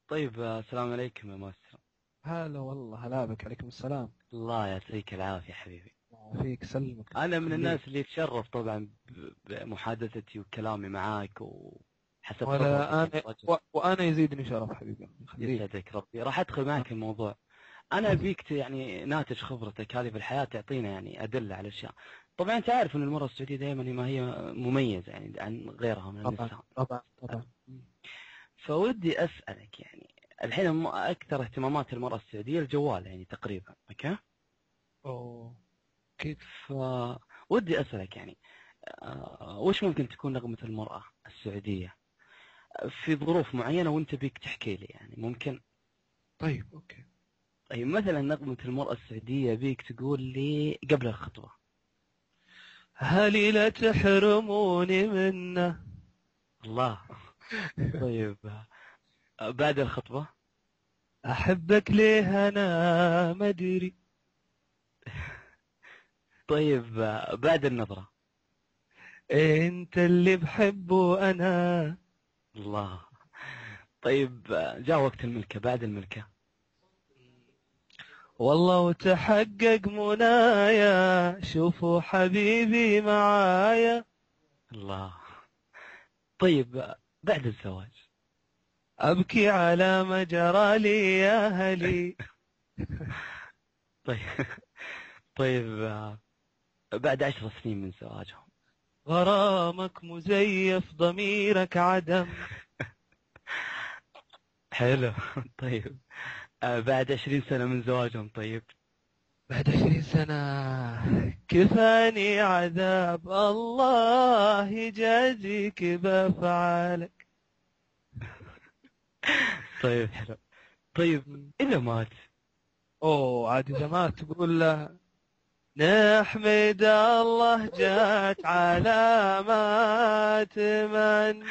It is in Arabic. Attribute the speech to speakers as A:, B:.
A: طيب السلام عليكم يا ماستر.
B: هلا والله، هلا بك. عليكم السلام.
A: الله يعطيك العافية حبيبي.
B: الله فيك، سلمك
A: أنا من
B: خليك.
A: الناس اللي يتشرف طبعا بمحادثتي وكلامي معاك وحسب خبرتك
B: ولا
A: أنت
B: انا
A: رجل.
B: وانا يزيدني شرف حبيبي، خليك.
A: يسعدك ربي، راح أدخل معك الموضوع. أنا أبيك يعني ناتج خبرتك هذه في الحياة تعطينا يعني أدلة على أشياء. طبعا أنت عارف أن المرأة السعودية دائما ما هي مميزة يعني عن غيرها من
B: طبعا
A: النساء.
B: طبعا طبعا.
A: فودي أسألك يعني الحين أكثر اهتمامات المرأة السعودية الجوال يعني تقريبا، أوكي؟
B: اوه، اكيد.
A: فودي أسألك يعني وش ممكن تكون نغمة المرأة السعودية في ظروف معينة وانت بيك تحكي لي يعني ممكن.
B: طيب اوكي.
A: أي مثلا نغمة المرأة السعودية بيك تقول لي قبل الخطبة.
B: هل لا تحرموني منه؟
A: الله. طيب بعد الخطبة.
B: احبك ليه انا ما ادري.
A: طيب بعد النظرة.
B: انت اللي بحبه انا.
A: الله. طيب جاء وقت الملكة، بعد الملكة.
B: والله وتحقق منايا، شوفوا حبيبي معايا.
A: الله. طيب بعد الزواج.
B: أبكي على ما جرى لي يا هلي.
A: طيب. طيب بعد 10 سنين من زواجهم.
B: غرامك مزيف ضميرك عدم.
A: حلو. طيب بعد 20 سنة من زواجهم. طيب.
B: بعد 20 سنة كفاني عذاب، الله يجازيك بأفعالك.
A: طيب حلو. طيب إذا مات.
B: أوه، عاد إذا ما تقول له نحمد الله جات علامات من.